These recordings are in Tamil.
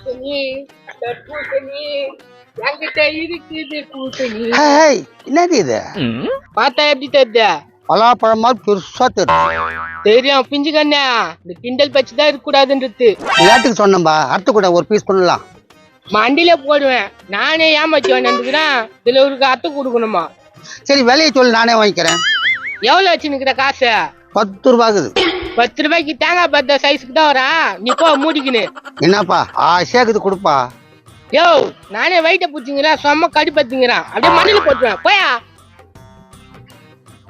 கூட்டணி கூட்டணி என்கிட்ட இருக்குது கூட்டணி. என்னது இது? பார்த்தா எப்படி தெரியுது? பலாப்பழமா பெருசா தெரியும். தெரியும் பிஞ்சு கண்ணா, இந்த கிண்டல் பச்சுதான் இருக்க கூடாதுன்றது. விளையாட்டுக்கு சொன்னம்பா, அடுத்த கூட ஒரு பீஸ் பண்ணலாம். மண்டியில போடுவேன். நானே ஏமாச்சி வேண்டாந்துக்கிறேன். இதுல ஒரு அத்தை கொடுக்கணுமா? சரி விலையை சொல்லி நானே வாங்கிக்கிறேன். எவ்வளவு வச்சுன்னுக்கிற காசு? 10 ரூபாய்க்குது. 10 ரூபாய்க்கு தேங்காய் பத்த சைஸுக்கு தான் வரா. நீ போ மூடிக்கின்னு. என்னப்பா ஆசையாக்குது கொடுப்பா. யோ நானே வயிற்ற பூச்சிங்கிறேன், செம்ம கடுப்பத்துங்கிறான். அப்படியே மண்ணில போட்டுவேன். போயா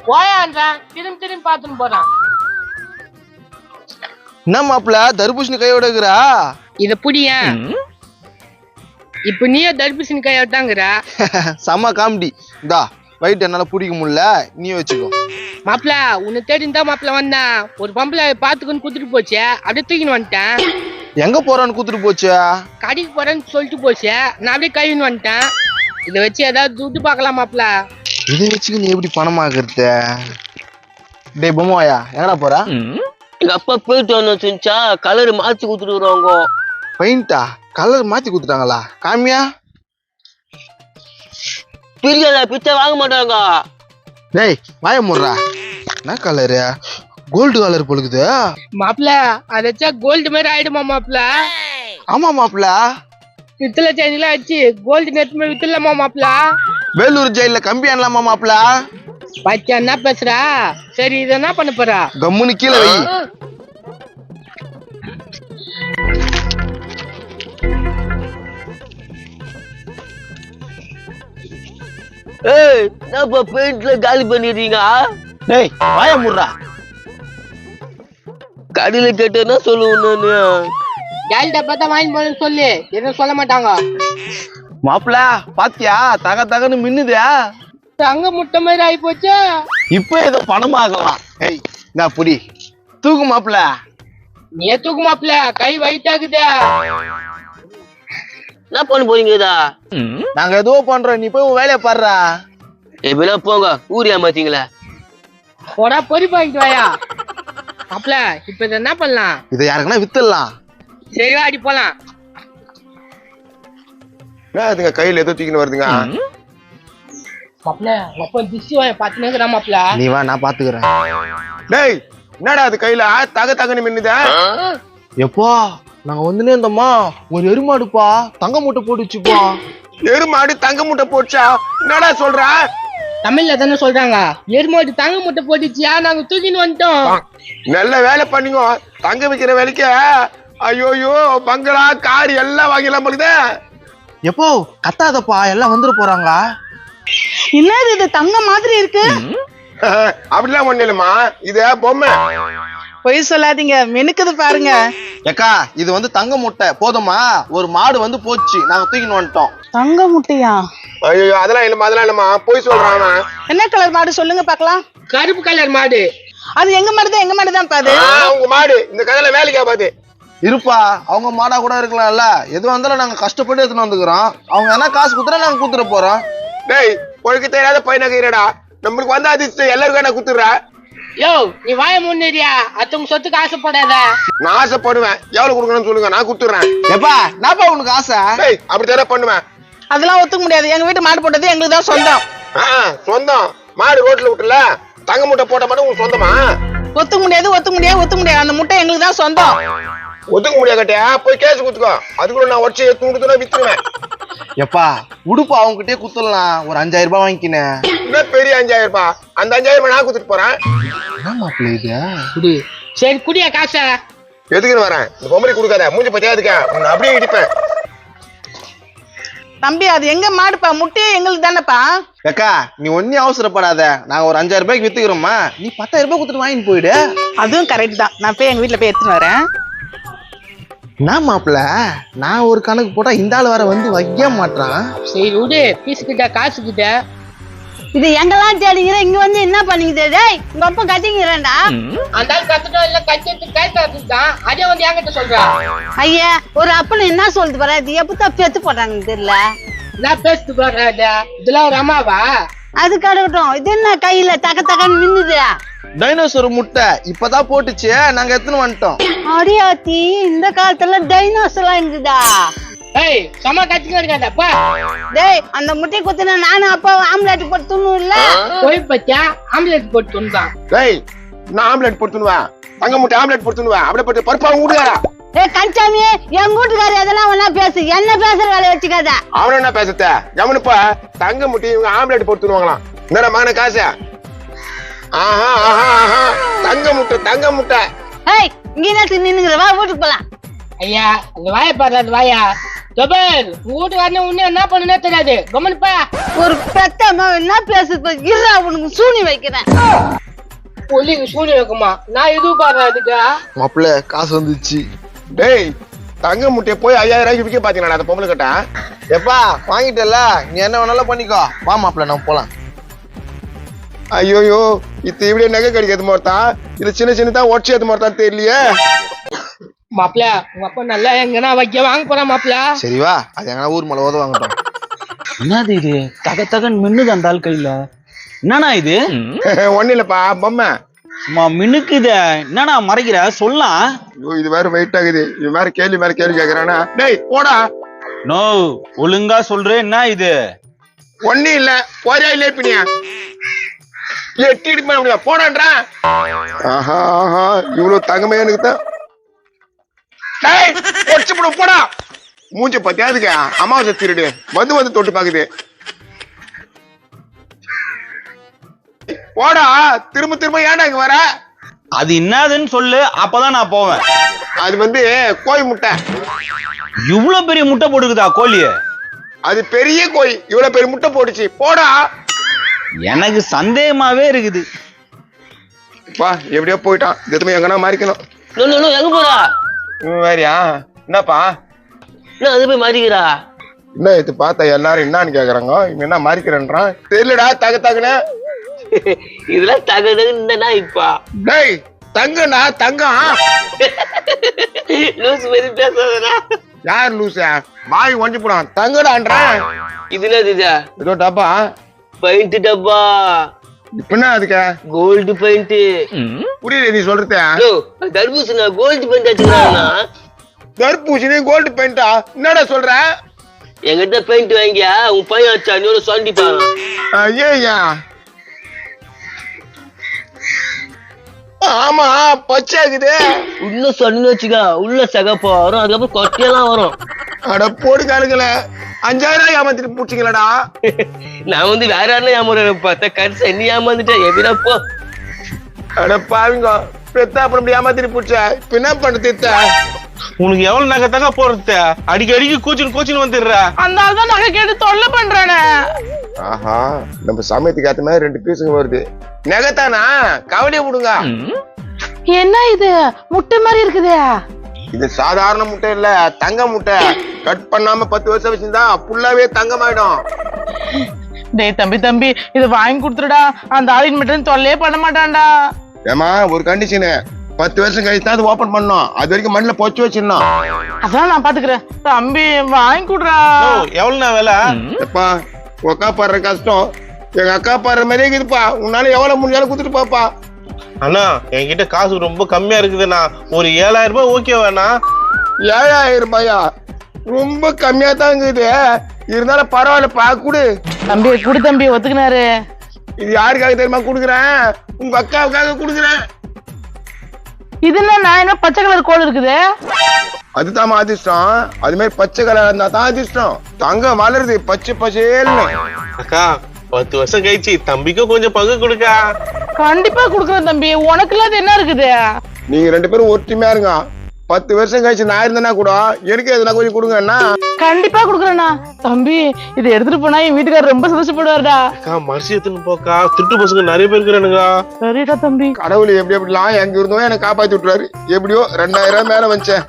போயான்றான். திரும்பி பார்த்துன்னு போறான். என்ன மாப்பிள்ள தர்பூசணி கையோட இருக்கிறா? இத புடிய. இப்ப நீயே தர்பூசணி கையோட தாங்கிற. செம்ம காமெடி. இந்தா வயிற்று என்னால பிடிக்க முடியல, நீ வச்சுக்கோ. மாப்பிள்ள உன்னை தேடி இருந்தா மாப்பிள்ள வந்தான். ஒரு பம்பளை பாத்துக்குன்னு குத்துட்டு போச்சு. அப்படியே தூக்கின்னு வந்துட்டேன். எங்க போறான்னு கூத்துட்டு போச்சு? கடைக்கு போறேன்னு சொல்லிட்டு போச்சு. நான் அப்படியே கையின்னு வந்துட்டேன். இதை வச்சு ஏதாவது துட்டு பார்க்கலாம் மாப்பிள்ள. இதை வச்சுக்கு நீ எப்படி பணமாக்குறது? டேய் பொம்மாயா எங்கடா போற? எங்க அப்பா போயிட்டு வந்து செஞ்சா கலர் மாத்தி கொடுத்துட்டு வருவாங்க. பெயிண்டா கலர் மாத்தி கொடுத்துட்டாங்களா? காமியா. பிரியாத பிச்சை வாங்க மாட்டாங்க. டேய் வாய முடுறா. என்ன கலரு? கோல்டு கலர் பொழுது. மாப்பிள்ள அதை வச்சா கோல்டு மாதிரி ஆயிடுமா மாப்பிள்ள? ஆமா மாப்பிள்ள. பித்தளை செயின்லாம் வச்சு கோல்டு நெட் மாதிரி வித்துலாமா மாப்பிள்ள? வேலூர் ஜெயில கம்பி அண்ணலாமா மாப்பிள்ள? பச்சா என்ன பேசுறா? சரி இத என்ன பண்ண போறா? கம்முனு கீழே வை. ஏய் என்னப்பா பெயிண்ட்ல காலி பண்ணிடுறீங்க? டேய் வாய முடுறா. கடையில கேட்டேன்னா சொல்லுவேன் நானு. கேள்ட்ட பார்த்தா வாங்கி போன்னு சொல்லு. எதுவும் சொல்ல மாட்டாங்க. மாப்பிள்ள பாத்தியா தக தகன்னு மின்னுதே. தங்க முட்டை மாதிரி ஆகி போச்சு. இப்ப ஏதோ பணமாகலாம். ஏய் நான் புடி தூக்கு மாப்பிள்ள. நீ தூக்கு மாப்பிள்ள, கை வயிட்டாக்குதே. என்ன பண்ண போறீங்கதா? நாங்க ஏதோ பண்றோம், நீ போய் உன் வேலையை பாடுறா. எப்படின்னா போங்க, ஊர் ஏமாத்தீங்களா? போடா பொறி பாக்கிட்டு வாயா. மாப்பிள்ள இப்ப இதை என்ன பண்ணலாம்? இதை யாருக்குன்னா வித்துடலாம். சரி வாடி போலாம். இதுங்க கையில ஏதோ தூக்கின்னு வருதுங்க. மாப்பிள்ள அப்ப திசி வாய பாத்துனே இருக்கிறா மாப்பிள்ள. நீ வா நான் பாத்துக்கிறேன். டேய் என்னடா அது கையில தக தகன்னு மின்னுதே? எப்பா நாங்க வந்துனே இருந்தோமா, ஒரு எருமாடுப்பா தங்க மூட்டை போட்டுச்சுப்பா. எருமாடு தங்க மூட்டை போடுச்சா? என்னடா சொல்ற? தமிழ்ல தானே சொல்றாங்க. எருமாடு தங்க மூட்டை போட்டுச்சியா, நாங்க தூக்கின்னு வந்துட்டோம். நல்ல வேலை பண்ணீங்க. தங்க வைக்கிற வேலைக்கு ஐயோயோ பங்களா கார் எல்லாம் வாங்கிடலாம் போலுதே. எப்போ கத்தாதப்பா, எல்லாம் வந்துட போறாங்க. என்னது இது தங்க மாதிரி இருக்கு? அப்படிலாம் ஒண்ணு இல்லம்மா, இது பொம்மை. பொய் சொல்லாதீங்க, மெனுக்குது பாருங்க. ஏக்கா இது வந்து தங்க முட்டை போதுமா? ஒரு மாடு வந்து போச்சு, நாங்க தூக்கின்னு வந்துட்டோம். தங்க முட்டையா? ஐயோ அதெல்லாம் இல்லம்மா போய் சொல்றான். என்ன கலர் மாடு சொல்லுங்க பாக்கலாம். கருப்பு கலர் மாடு. அது எங்க மாடுதான், எங்க மாடுதான் பாது. உங்க மாடு இந்த கதையில வேலைக்கா பாது இருப்பா. அவங்க மாடா கூட இருக்கலாம்ல. எது வந்தாலும் நாங்க கஷ்டப்பட்டு எடுத்துன்னு வந்துக்கிறோம். அவங்க என்ன காசு குத்துறா நாங்க குத்துற போறோம். டேய் பொழுது தெரியாத பையனாக்கிறடா, நம்மளுக்கு வந்தா அதிர்ஷ்டம் எல்லாருக்கும் நான் குத்துறா. யோ நீ வாய முன்னேறியா? அத்தவங்க சொத்துக்கு ஆசைப்படாத. நான் ஆசைப்படுவேன். எவ்வளவு கொடுக்கணும்னு சொல்லுங்க, நான் குத்துறேன். எப்பா நான்ப்பா உனக்கு ஆசை? அப்படி தானே பண்ணுவேன். அதெல்லாம் ஒத்துக்க முடியாது. எங்க வீட்டு மாடு போட்டது எங்களுக்கு தான் சொந்தம். சொந்தம்? மாடு ரோட்ல விட்டுல தங்க முட்டை போட்ட மட்டும் உங்களுக்கு சொந்தமா? ஒத்துக்க முடியாது, ஒத்துக்க முடியாது, ஒத்துக்க முடியாது. அந்த முட்டை எங்களுக்கு தான் சொந்தம். ஒத்துக்க முடியாது கட்டியா, போய் கேஸ் குத்துக்கோ. அதுக்குள்ள நான் உடச்சு துண்டு வித்துருவேன். எப்பா உடுப்பா அவங்க கிட்டே குத்துடலாம். ஒரு 5000 ரூபாய் வாங்கிக்கினேன். என்ன பெரிய 5000 ரூபாய்? அந்த 5000 ரூபாய் நான் குத்துட்டு போறேன். குடி. சரி குடியா காசை. எதுக்குன்னு வரேன்? இந்த பொம்பளை கொடுக்காத, மூஞ்சி பத்தியாதுக்க உன்னை அப்படியே இடிப்பேன். தம்பி அது எங்க மாடுப்பா, முட்டையே எங்களுக்கு தானேப்பா. அக்கா நீ ஒன்னும் அவசரப்படாத, நாங்க ஒரு 5000 ரூபாய்க்கு வித்துக்கிறோமா, நீ 10000 ரூபாய் கொடுத்துட்டு வாங்கிட்டு போயிடு. அதுவும் கரெக்ட் தான். நான் போய் எங்க வீட்டுல போய் எடுத்துன்னு வரேன். என்ன மாப்பிள்ள நான் ஒரு கணக்கு போட்டா இந்த ஆள் வர வந்து வைக்க மாட்டான். சரி விடு, பீஸ் கிட்ட காசு கிட்ட. இது எங்கெல்லாம் தேடிங்கிற, இங்க வந்து என்ன பண்ணிக்கிட்டே? டேய் உங்க அப்பா கட்டிங்கிறேன்டா. அந்த ஆள் கத்துட்டோம் இல்ல கட்டிட்டு கேட்டான். அதே வந்து என்கிட்ட சொல்றான். ஐயா ஒரு அப்பனை என்ன சொல்லிட்டு போற? இது எப்பதான் பெத்து போட்டாங்கன்னு தெரியல. நான் பேசிட்டு போறேன். இதெல்லாம் ஒரு அம்மாவா? அது கடக்கட்டும். இது என்ன கையில தக்க தக்கன்னு மின்னுது? டைனோசர் முட்டை இப்பதான் போட்டுச்சு, நாங்க எத்தனை வந்துட்டோம். அடியாத்தி இந்த காலத்துல டைனோசர்லாம் இருக்குதா? ஏய் சும்மா கத்திக்க இருக்காதப்பா. டேய் அந்த முட்டை குத்துன நானும் அப்பாவும் ஆம்லெட் போட்டு துண்ணும் இல்ல. போய் பச்சா ஆம்லெட் போட்டு துண்டான். டேய் நான் ஆம்லெட் போட்டுனுவேன், தங்க முட்டை ஆம்லெட் போட்டுனுவேன். அப்படியே போட்டு பருப்பா ஊடுகாரா. ஏய் கஞ்சாமி, என் வீட்டுக்காரி அதெல்லாம் ஒன்னா பேசு, என்ன பேசுற வேலையை வச்சுக்காத. அவன என்ன பேசத்த கவனிப்பா. தங்க முட்டை இவங்க ஆம்லெட் போட்டுனுவாங்களாம். என்னடா மகன காசு? ஆஹா ஆஹா ஆஹா, தங்க முட்டை. ஏய் இங்க என்ன நின்னுங்கிற, வா வீட்டுக்கு போலாம். ஐயா அந்த வாயை பாரு, அந்த வாயா ஜபர் வீட்டு வரணும். உன்ன என்ன பண்ணுனே தெரியாது. கவனிப்பா. ஒரு பெத்தம்மா என்ன பேசுது இருடா, உனக்கு சூனி வைக்கிறேன். புள்ளிக்கு சூனி வைக்குமா? நான் எதுவும் பாரு அதுக்கு. மாப்பிள்ள காசு வந்துச்சு. டேய் தங்க முட்டையை போய் 5000 ரூபாய்க்கு விற்க பாத்தீங்களா அந்த பொம்பளை கிட்ட? எப்பா வாங்கிட்டல, நீ என்ன வேணாலும் பண்ணிக்கோ. வா மாப்பிள்ள நம்ம போலாம். ஐயோயோ இது இப்படியே நகை கடிக்கிறது மாதிரிதா, இது சின்னதா உடச்சது மாதிரிதான் தெரியலையே. மாப்பிள்ள உங்க அப்பா நல்லா எங்கன்னா வைக்க வாங்க போறான் மாப்பிள்ள. சரி வா, அது எங்கன்னா ஊர் மேல ஓத வாங்கட்டும். என்னது இது? தகன்னு மின்னுது அந்த ஆள் கையில. என்னண்ணா இது? ஒண்ணு இல்லப்பா பொம்மை. மினுக்குத. என்னண்ணா மறைக்கிற? சொல்லலாம். ஐயோ இது வேற வெயிட் ஆகுது. இது வேற கேள்வி கேக்குறானா? டேய் போடா. நோ ஒழுங்கா சொல்றேன். என்ன இது? ஒண்ணு இல்ல, போறியா இல்ல பினியா? எட்டிட்டு முடியல போடான்றா. ஆஹா ஆஹா, இவ்வளவு தங்கமே எனக்கு தான். டேய் ஒடிச்சு போடா. மூஞ்ச பத்தியா அதுக்கு அமாவாசை திருடு வந்து தொட்டு பாக்குது. போடா, திரும்ப ஏன்டா இங்க வர? அது என்னதுன்னு சொல்லு, அப்பதான் நான் போவேன். அது கோய் முட்டை. இவ்வளவு பெரிய முட்டை போட்டுக்குதா கோழி? அது பெரிய கோய், இவ்வளவு பெரிய முட்டை போட்டுச்சு. போடா. எனக்கு சந்தேகமாவே இருக்குது. பா எப்படியோ போயிட்டான். எதுவுமே எங்கன்னா மாறிக்கணும். எங்க போறா? வேறியா? என்னப்பா என்ன அது போய் மாறிக்கிறா? என்ன இது பார்த்தா எல்லாரும் என்னன்னு கேக்குறாங்க. இவன் என்ன மாறிக்கிறேன்றான் தெரியலடா. தகுன இதெல்லாம் தகுதுன்னா இப்பா. டேய் தங்கண்ணா தங்கம். லூசு மாதிரி பேசாதடா. யார் லூசா? வாய் ஒஞ்சி போடான். தங்கடான்றான். இதுல ஏதோ டப்பா பெயிண்ட் டப்பா. இப்ப அதுக்க கோல்டு பெயிண்ட். புரியல நீ சொல்றத. தர்பூசணி கோல்டு பெயிண்ட் வச்சுக்கிறாங்கன்னா தர்பூசணி கோல்டு பெயிண்டா? என்னடா சொல்ற? எங்கிட்ட பெயிண்ட் வாங்கியா உன் பையன் வச்சா நீ சொல்லிப்பாங்க. ஐயா ஆமா பச்சை இருக்குது. உள்ள சொன்னு வச்சுக்கா, உள்ள சகப்பா வரும், அதுக்கப்புறம் கொட்டையெல்லாம் வரும். அட போடு காலுங்கள 5000 ஏமாத்திட்டு பூச்சிங்களடா. நான் வேற யாரும் ஏமாறேன் பார்த்தா கடைசி என்ன ஏமாந்துட்டேன். எப்படின்னா போ. அட பாவிங்க, பெத்தா அப்புறம் ஏமாத்திட்டு பூச்சா. இப்ப என்ன பண்றது? உனக்கு எவ்வளவு நகை தங்க போறது? அடிக்கடிக்கு கூச்சின்னு வந்துடுற. அந்த ஆள் தான் நகை கேட்டு தொல்லை பண்றானே. ஆஹா, நம்ம சமயத்துக்கு ஏத்த மாதிரி 2 பீஸுங்க வருது. நெகத்தானா? கவலைய விடுங்க. என்ன இது முட்டை மாதிரி இருக்குதே? இது சாதாரண முட்டை இல்ல, தங்க முட்டை. கட் பண்ணாம 10 வருஷம் வச்சிருந்தா ஃபுல்லாவே தங்கமாயிடும். டேய் தம்பி இது வாங்கி கொடுத்துடா. அந்த ஆளின் மட்டும் தொல்லையே பண்ண மாட்டான்டா. ஏமா ஒரு கண்டிஷனு, 10 வருஷம் கழிச்சு தான் அது ஓபன் பண்ணணும். அது வரைக்கும் மண்ணில் பொச்சு வச்சிடணும். அதான் நான் பாத்துக்கிறேன். தம்பி வாங்கி கொடுறா. எவ்வளவுண்ணா வேலை? எப்பா அக்கா பாடுற கஷ்டம் எங்க அக்கா பாடுற மாதிரியே இருக்குதுப்பா. உன்னால எவ்வளவு முடிஞ்சாலும் குடுத்துட்டு பாப்பா. அண்ணா என்கிட்ட காசு ரொம்ப கம்மியா இருக்குதுண்ணா. ஒரு 7000 ரூபாய் ஓகே வேணா? 7000 ரூபாயா? ரொம்ப கம்மியா தான் இருக்குது. இருந்தாலும் பரவாயில்லப்பா, குடு. தம்பி குடு தம்பி, ஒத்துக்கினாரு. இது யாருக்காக தெரியுமா குடுக்குறேன்? உங்க அக்காவுக்காக குடுக்குறேன். இது என்ன பச்சை கலர் கோல் இருக்குது? அதுதான் அதிர்ஷ்டம். அது மாதிரி பச்சை கலர் இருந்தா தான் அதிர்ஷ்டம். தங்கம் வளருது பச்சை பச்சேல்னு. அக்கா 10 வருஷம் கழிச்சு தம்பிக்கும் கொஞ்சம் பங்கு கொடுக்கா. கண்டிப்பா குடுக்குறேன் தம்பி. உனக்கு இல்லாத என்ன இருக்குது? நீங்க 2 பேரும் ஒற்றுமையா இருங்க. 10 வருஷம் கழிச்சு நான் இருந்தேன்னா கூட எனக்கு எதுனா கொஞ்சம் கொடுங்கன்னா. கண்டிப்பா குடுக்குறேண்ணா. தம்பி இதை எடுத்துட்டு போனா என் வீட்டுக்காரர் ரொம்ப சந்தோஷப்படுவாருடா. அக்கா மரிசி எடுத்துன்னு போக்கா. திருட்டு பசங்க நிறைய பேர் இருக்கிறானுங்க. சரிடா தம்பி. கடவுள் எப்படிலாம் எங்க இருந்தோ எனக்கு காப்பாத்தி விட்டுறாரு. எப்படியோ 2000 மேல வந்துச்சேன்.